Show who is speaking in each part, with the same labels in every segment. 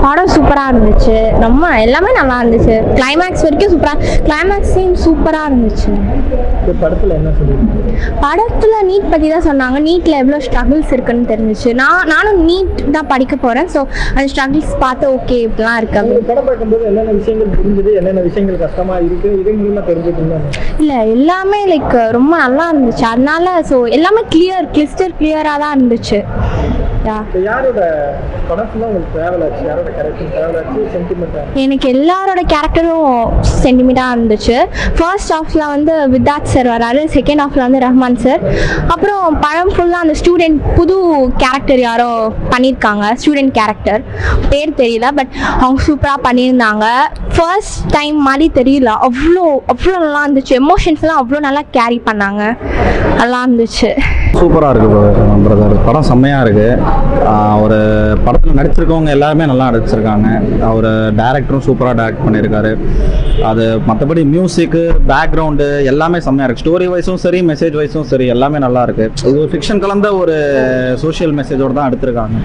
Speaker 1: படம் சூப்பராக இருந்துச்சு. ரொம்ப எல்லாமே நல்லா இருந்துச்சு. கிளைமேக்ஸ் வரைக்கும் கிளைமேக்ஸ் சீன் சூப்பராக இருந்துச்சு. படத்தில் நீட் பற்றி தான் சொன்னாங்க. நீட்டில் எவ்வளோ ஸ்ட்ரகிள்ஸ் இருக்குன்னு தெரிஞ்சிச்சு. நானும் நீட் தான் படிக்க போகிறேன். ஸோ அந்த ஸ்ட்ரகிள்ஸ் பார்த்து ஓகே இப்படிலாம் இருக்கு. இல்லை எல்லாமே லைக் ரொம்ப நல்லா இருந்துச்சு. அதனால ஸோ எல்லாமே கிளியராக தான் இருந்துச்சு. எனக்கு எல்லாரோட கேரக்டரும் சென்டிமெண்ட்டாக இருந்துச்சு. ஃபர்ஸ்ட் ஹாஃப்ல வந்து வித்தார்த் சார் வராரு, செகண்ட் ஹாஃப்ல வந்து ரஹ்மான் சார். அப்புறம் படம் ஃபுல்லாக அந்த ஸ்டூடெண்ட் புது கேரக்டர் யாரோ பண்ணியிருக்காங்க. ஸ்டூடெண்ட் கேரக்டர் பேர் தெரியல, பட் அவங்க சூப்பராக பண்ணியிருந்தாங்க. ஃபர்ஸ்ட் டைம் மாதிரி தெரியல, அவ்வளோ நல்லா இருந்துச்சு. எமோஷன்ஸ்லாம் அவ்வளோ நல்லா கேரி பண்ணாங்க. நல்லா இருந்துச்சு.
Speaker 2: சூப்பராக இருக்குது பிரதர். படம் செம்மையாக இருக்குது. ஒரு படத்தில் நடிச்சிருக்கவங்க எல்லாருமே நல்லா நடிச்சிருக்காங்க. அவர் டைரக்டரும் சூப்பராக டைரக்ட் பண்ணியிருக்காரு. அது மற்றபடி மியூசிக்கு பேக்ரவுண்டு எல்லாமே செம்மையாக இருக்குது. ஸ்டோரி வைஸும் சரி, மெசேஜ் வைஸும் சரி, எல்லாமே நல்லா இருக்குது. இது ஒரு ஃபிக்ஷன் கலந்த ஒரு சோஷியல் மெசேஜோடு தான் எடுத்திருக்காங்க.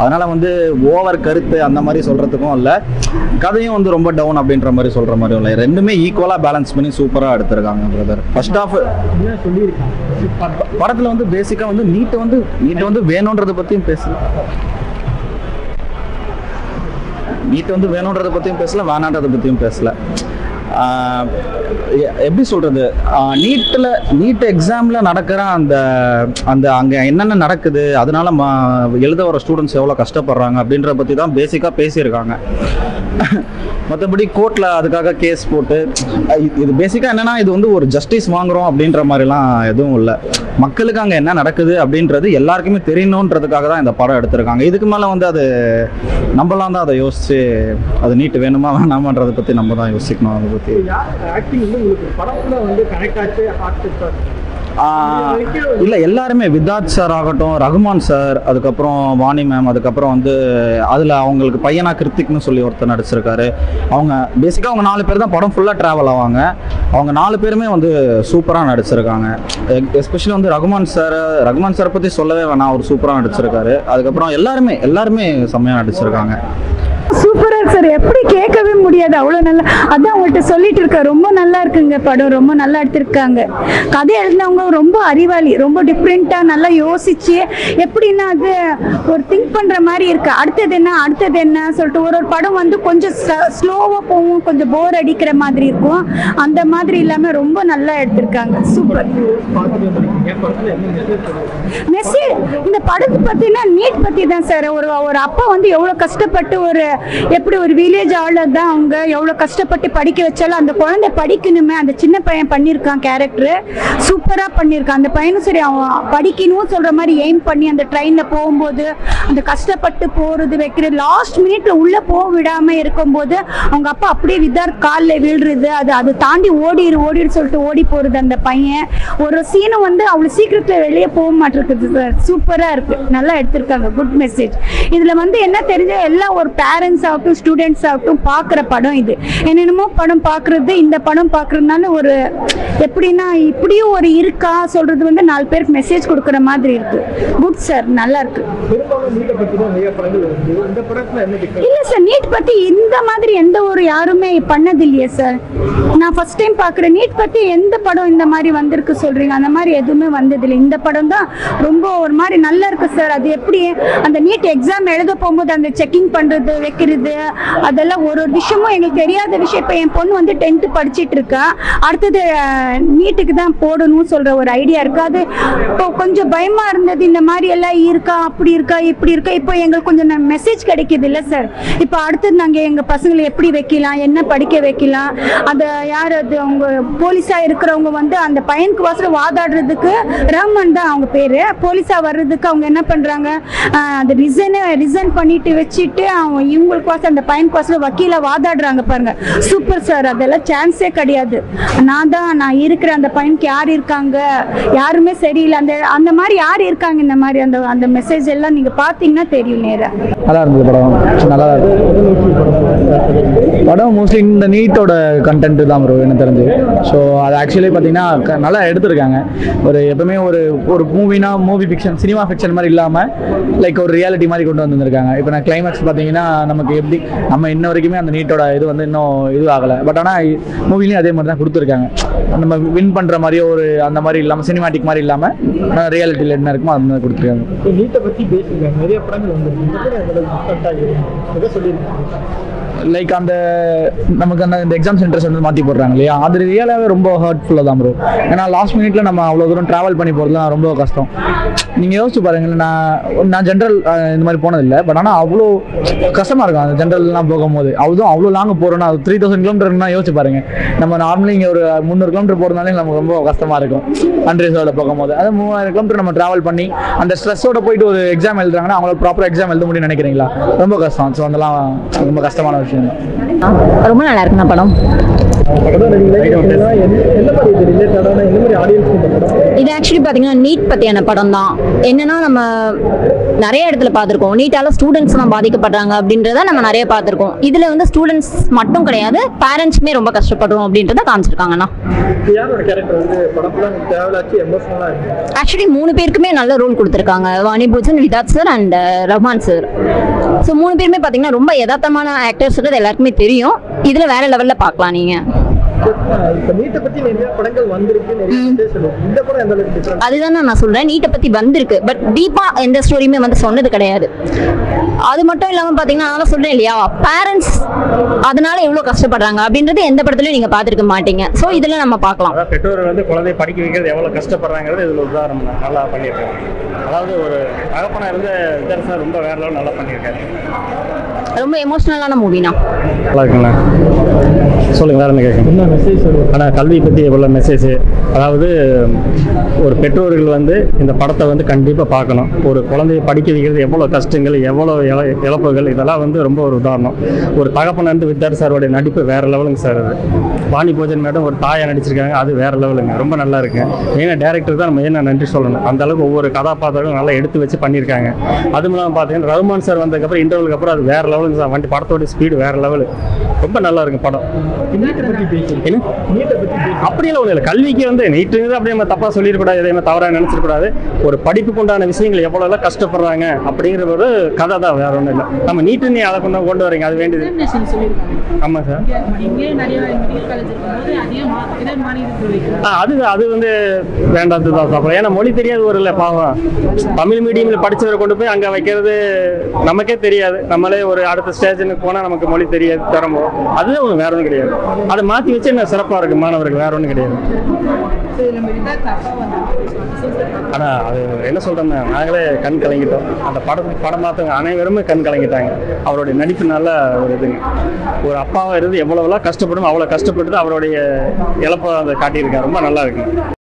Speaker 2: அதனால் வந்து ஓவர் கருத்து அந்த மாதிரி சொல்கிறதுக்கும் இல்லை, கதையும் வந்து ரொம்ப டவுன் அப்படின்ற மாதிரி சொல்கிற மாதிரியும் இல்லை. ரெண்டுமே ஈக்குவலாக பேலன்ஸ் பண்ணி சூப்பராக எடுத்திருக்காங்க பிரதர். ஃபர்ஸ்ட் ஆஃப் படத்தில் வந்து பேசிக்காக வந்து நீட்டை வந்து வேணுன்றதை பற்றியும் பேசல. நீட் வந்து வேணுன்றதை பற்றியும் பேசல, வேணான்றதை பற்றியும் பேசல. எப்படி சொல்கிறது, நீட் எக்ஸாமில் நடக்கிற அந்த அங்கே என்னென்ன நடக்குது, அதனால எழுத வர ஸ்டூடெண்ட்ஸ் எவ்வளோ கஷ்டப்படுறாங்க அப்படின்றத பற்றி தான் பேசிக்காக பேசியிருக்காங்க. மற்றபடி கோர்ட்டில் அதுக்காக கேஸ் போட்டு இது பேசிக்காக என்னென்னா இது வந்து ஒரு ஜஸ்டிஸ் வாங்குகிறோம் அப்படின்ற மாதிரிலாம் எதுவும் இல்லை. மக்களுக்கு அங்கே என்ன நடக்குது அப்படின்றது எல்லாருக்குமே தெரியணுன்றதுக்காக தான் இந்த படம் எடுத்திருக்காங்க. இதுக்கு மேலே வந்து அது நம்மளாம் தான் அதை யோசிச்சு அது நீட்டு வேணுமா வேணாமான்றதை பற்றி நம்ம தான் யோசிக்கணும். அதை பற்றி இல்லை, எல்லாருமே வித்தார்த் சார் ஆகட்டும், ரகுமான் சார், அதுக்கப்புறம் வாணி மேம், அதுக்கப்புறம் வந்து அதில் அவங்களுக்கு பையனா கிருத்திக்னு சொல்லி ஒருத்தர் நடிச்சிருக்காரு. அவங்க பேசிக்காக அவங்க 4 பேர் தான் படம் ஃபுல்லாக ட்ராவல் ஆவாங்க. அவங்க 4 பேருமே வந்து சூப்பராக நடிச்சிருக்காங்க. எஸ்பெஷலி வந்து ரகுமான் சாரை பற்றி சொல்லவே வேணாம், அவர் சூப்பராக நடிச்சிருக்காரு. அதுக்கப்புறம் எல்லாருமே செம்மையாக நடிச்சிருக்காங்க.
Speaker 3: சூப்பரா சார், எப்படி கேட்கவே முடியாது, அவ்வளோ நல்லா. அதான் அவங்கள்ட்ட சொல்லிட்டு இருக்க, ரொம்ப நல்லா இருக்குங்க படம், ரொம்ப நல்லா எடுத்திருக்காங்க. கதை எழுதினவங்க ரொம்ப அறிவாளி, ரொம்ப டிஃப்ரெண்ட்டாக நல்லா யோசிச்சு எப்படின்னா அது ஒரு திங்க் பண்ணுற மாதிரி இருக்கு. அடுத்தது என்ன சொல்லிட்டு ஒரு படம் வந்து கொஞ்சம் ஸ்லோவாக போகும், கொஞ்சம் போர் அடிக்கிற மாதிரி இருக்கும். அந்த மாதிரி இல்லாமல் ரொம்ப நல்லா எடுத்திருக்காங்க. Super message. இந்த படத்தை பற்றினா நீட் பற்றி தான் சார். ஒரு அப்பா வந்து எவ்வளோ கஷ்டப்பட்டு எப்படி ஒரு வில்லேஜ் ஆளர் தான் அவங்க எவ்வளோ கஷ்டப்பட்டு படிக்க வச்சாலும் அந்த குழந்தை படிக்கணுமே, அந்த சின்ன பையன் பண்ணியிருக்கான் கேரக்டர் சூப்பராக பண்ணியிருக்கான். அந்த பையனும் சரி அவன் படிக்கணும் சொல்கிற மாதிரி எய்ம் பண்ணி அந்த ட்ரெயினில் போகும்போது அந்த கஷ்டப்பட்டு போகிறது வைக்கிறது, லாஸ்ட் மினிட்ல உள்ளே போக விடாமல் இருக்கும்போது அவங்க அப்பா அப்படியே வித்தார்த் காலில் விழுறது, அது தாண்டி ஓடிடு சொல்லிட்டு ஓடி போகிறது அந்த பையன். ஒரு சீனும் வந்து அவ்வளோ சீக்கிரத்தில் வெளியே போக மாட்டிருக்குது சார். சூப்பராக இருக்குது, நல்லா எடுத்திருக்காங்க. Good message. இதில் வந்து என்ன தெரிஞ்ச எல்லாம் ஒரு பேரண்ட்ஸ் ஆகட்டும் ஸ்டூடெண்ட்ஸ் ஆகட்டும் பார்க்குற படம் இது. என்னென்னமோ படம் பார்க்குறது, இந்த படம் பார்க்குறதுனால ஒரு எப்படின்னா இப்படியும் ஒரு இருக்கா சொல்கிறது வந்து 4 பேருக்கு மெசேஜ் கொடுக்குற மாதிரி இருக்கு. குட் சார், நல்லா இருக்கு. இல்லை சார், நீட் பற்றி இந்த மாதிரி எந்த ஒரு யாருமே பண்ணது இல்லையே சார். நான் ஃபர்ஸ்ட் டைம் பார்க்குறேன். நீட் பற்றி எந்த படம் இந்த மாதிரி வந்திருக்கு சொல்கிறீங்க, அந்த மாதிரி எதுவுமே வந்ததில்லை. இந்த படம் தான் ரொம்ப ஒரு மாதிரி நல்லா இருக்கு சார். அது எப்படி அந்த நீட் எக்ஸாம் எழுத போகும்போது அந்த செக்கிங் பண்ணுறது வைக்கிறது அதெல்லாம் ஒரு விஷயமும் எங்களுக்கு தெரியாத விஷயம். இப்போ என் பொண்ணு வந்து 10th படிச்சுட்டு இருக்கா, அடுத்தது நீட்டுக்கு தான் போடணும்னு சொல்கிற ஒரு ஐடியா இருக்குது. அது இப்போ கொஞ்சம் பயமாக இருந்தது, இந்த மாதிரி எல்லாம் இருக்கா, அப்படி இருக்கா, இப்படி இருக்கா. இப்போ எங்களுக்கு கொஞ்சம் மெசேஜ் கிடைக்கிது இல்லை சார். இப்போ அடுத்தது நாங்கள் எங்கள் பசங்களை எப்படி வைக்கலாம், என்ன படிக்க வைக்கலாம், அதை யார் அது அவங்க போலீஸாக இருக்கிறவங்க வந்து அந்த பையனுக்கு வாசல் வாதாடுறதுக்கு ரஹ்மான் தான் அவங்க பேர். போலீஸாக வர்றதுக்கு அவங்க என்ன பண்ணுறாங்க, அந்த ரிசைன் பண்ணிட்டு வச்சுட்டு அவங்க இவங்களுக்கு வாசல் அந்த பையனுக்கு வாசல் வக்கீல வாதாடுறாங்க பாருங்க. சூப்பர் சார், அதெல்லாம் சான்ஸே கிடையாது. நான் இருக்கிற அந்த பையனுக்கு யார் இருக்காங்க, யாருமே சரியில்லை, அந்த மாதிரி யார் இருக்காங்க, இந்த மாதிரி அந்த மெசேஜ் எல்லாம் நீங்க பாத்தீங்கன்னா தெரியும். நேரா
Speaker 2: நல்லா இருந்தது படம், நல்லா இருக்கு.
Speaker 4: படம் மோஸ்ட்லி இந்த நீட்டோட கண்டென்ட் தான் ப்ரோ எனக்கு தெரிஞ்சு. ஸோ அது ஆக்சுவலி பார்த்தீங்கன்னா நல்லா எடுத்திருக்காங்க. ஒரு எப்பவுமே ஒரு மூவி ஃபிக்ஷன் சினிமா ஃபிக்ஷன் மாதிரி இல்லாமல் லைக் ஒரு ரியாலிட்டி மாதிரி கொண்டு வந்திருக்காங்க. இப்போ நான் கிளைமேக்ஸ் பார்த்தீங்கன்னா நமக்கு எப்படி நம்ம இன்ன வரைக்குமே அந்த நீட்டோட இது வந்து இன்னும் இது ஆகலை. பட் ஆனால் மூவிலையும் அதே மாதிரி தான் கொடுத்துருக்காங்க. நம்ம வின் பண்ணுற மாதிரியோ ஒரு அந்த மாதிரி இல்லாமல் சினிமாட்டிக் மாதிரி இல்லாமல் ரியாலிட்டியில் என்ன இருக்குமோ அது மாதிரி கொடுத்துருக்காங்க.
Speaker 5: நீட்டை பற்றி பேசியிருக்காங்க, நிறைய படங்கள் வந்து
Speaker 4: லைக் அந்த நமக்கு இந்த எக்ஸாம் சென்டர்ஸ் வந்து மாற்றி போடுறாங்க இல்லையா, அது ரியலாகவே ரொம்ப ஹர்ட்ஃபுல்லாக தான் ப்ரோ. ஏன்னா லாஸ்ட் மினிட்ல நம்ம அவ்வளோ தூரம் ட்ராவல் பண்ணி போகிறதுலாம் ரொம்ப கஷ்டம். நீங்கள் யோசிச்சு பாருங்கள், நான் ஜென்ரல் இந்த மாதிரி போனதில்லை. பட் ஆனால் அவ்வளோ கஷ்டமாக இருக்கும் அந்த ஜென்ரல்லாம் போகும்போது. அவ்வளோ லாங் போகிறோன்னா அது 3000 கிலோமீட்டர்னா யோசிச்சு பாருங்கள். நம்ம நார்மலி இங்கே ஒரு 300 கிலோமீட்டர் போகிறதுனாலே நமக்கு ரொம்ப கஷ்டமாக இருக்கும் அன்ரிசர்வ்ல போகும்போது. அது 3000 கிலோமீட்டர் நம்ம ட்ராவல் பண்ணி அந்த ஸ்ட்ரெஸ்ஸோட போயிட்டு ஒரு எக்ஸாம் எழுதுறாங்கன்னா அவங்களோட ப்ராப்பர் எக்ஸாம் எழுத முடியும்னு நினைக்கிறீங்களா? ரொம்ப கஷ்டம். ஸோ அதெல்லாம் ரொம்ப கஷ்டமான விஷயம்.
Speaker 6: ரொம்ப நல்லா இருக்குண்ணா படம். இது ஆக்சுவலி பார்த்தீங்கன்னா நீட் பற்றியான படம் தான். என்னன்னா நம்ம நிறைய இடத்துல பார்த்துருக்கோம், நீட்டால ஸ்டூடெண்ட்ஸ்லாம் பாதிக்கப்படுறாங்க அப்படின்றத நம்ம நிறைய பார்த்துருக்கோம். இதில் வந்து ஸ்டூடெண்ட்ஸ் மட்டும் கிடையாது, பேரண்ட்ஸுமே ரொம்ப கஷ்டப்படுறோம் அப்படின்றத காமிச்சிருக்காங்கண்ணா. ஆக்சுவலி 3 பேருக்குமே நல்ல ரோல் கொடுத்துருக்காங்க. வாணி போஜன், விதாத் sir and Rahman sir. So 3 பேருமே பார்த்தீங்கன்னா ரொம்ப யதார்த்தமான ஆக்டர்ஸ்ன்றது எல்லாருக்குமே தெரியும். இதில் வேற லெவலில் பார்க்கலாம் நீங்கள். அதுதான் நான் சொல்றேன், நீட்டை பத்தி வந்திருக்கு. பட் டீப்பா எந்த ஸ்டோரியுமே வந்து சொன்னது கிடையாது. அது மட்டும் இல்லாம பாத்தீங்கன்னா நான் சொல்றேன் இல்லையா, பேரண்ட்ஸ் அதனால எவ்வளவு கஷ்டப்படுறாங்க அப்படின்றது எந்த படத்துலயும் நீங்க பாத்துருக்க மாட்டீங்க. சோ இதுல நம்ம பார்க்கலாம்.
Speaker 5: பெற்றோர்கள் வந்து குழந்தைய படிக்க வைக்கிறது எவ்வளவு கஷ்டப்படுறாங்கிறது இதுல உதாரணம் நல்லா பண்ணியிருக்காங்க. அதாவது ஒரு தகப்பனா இருந்து வித்தியாசம் ரொம்ப வேற லெவல் நல்லா பண்ணியிருக்காரு.
Speaker 6: ரொம்ப எமோஷனலான மூவினா.
Speaker 5: நல்லா இருக்குங்களா? சொல்லுங்க, வேற என்ன கேட்குங்க? ஆனால் கல்வி பற்றி எவ்வளோ மெசேஜ். அதாவது ஒரு பெற்றோர்கள் வந்து இந்த படத்தை வந்து கண்டிப்பாக பார்க்கணும். ஒரு குழந்தைய படிக்க வைக்கிறது எவ்வளோ கஷ்டங்கள், எவ்வளோ இழப்புகள், இதெல்லாம் வந்து ரொம்ப ஒரு உதாரணம். ஒரு தகப்பன் வந்து வித்யார் சாரோடைய நடிப்பு வேற லெவலுங்க சார். அது வாணி போஜன் மேடம் ஒரு தாயை நடிச்சிருக்காங்க, அது வேற லெவலுங்க, ரொம்ப நல்லா இருக்கு. மெயினாக டேரக்டர் தான் மெயினாக நன்றி சொல்லணும். அந்த அளவுக்கு ஒவ்வொரு கதாபாத்திரங்களும் நல்லா எடுத்து வச்சு பண்ணியிருக்காங்க. அதுவும் இல்லாமல் பார்த்தீங்கன்னா ரஹ்மான் சார் வந்ததுக்கப்புறம் இன்டர்வலுக்கு அப்புறம் அது வேற லெவலுங்க சார். வண்டி படத்தோட ஸ்பீடு வேற லெவலு, ரொம்ப நல்லா இருக்கு படம். அப்படியெல்லாம் ஒன்றும் இல்லை. கல்விக்கு வந்து நீட்டுங்கிறது அப்படியே நம்ம தப்பாக சொல்லிடக்கூடாது, எதையுமே தவறாக நினைச்சிடக்கூடாது. ஒரு படிப்புக்கு உண்டான விஷயங்கள் எவ்வளோலாம் கஷ்டப்படுறாங்க அப்படிங்கிற ஒரு கதை தான், வேற ஒன்றும் இல்லை. நம்ம நீட்டு நீ அதை கொண்டு வரீங்க, அது வேண்டியது. ஆமாம் சார். அது வந்து வேண்டாது தான் சாப்பிடும். ஏன்னா மொழி தெரியாது ஒரு இல்லை பாவம். தமிழ் மீடியமில் படித்தவரை கொண்டு போய் அங்கே வைக்கிறது நமக்கே தெரியாது. நம்மளே ஒரு அடுத்த ஸ்டேஜனுக்கு போனால் நமக்கு மொழி தெரியாது தரமோ, அதுதான் ஒன்று, வேற ஒன்றும் கிடையாது. அதை மாற்றி வச்சு என்ன சிறப்பாக இருக்கு மாணவர்கள், வேற ஒன்றும் கிடையாது. ஆனால் அது என்ன சொல்கிறேன்னா, நாங்களே கண் கலங்கிட்டோம். அந்த படம் பார்த்தவங்க அனைவருமே கண் கலங்கிட்டாங்க. அவருடைய நடிப்பு நல்ல ஒரு இதுங்க. ஒரு அப்பாவாக இருந்து எவ்வளோலாம் கஷ்டப்படும், அவ்வளோ கஷ்டப்பட்டு அவருடைய இழப்பை அதை காட்டியிருக்காங்க. ரொம்ப நல்லா இருக்குங்க.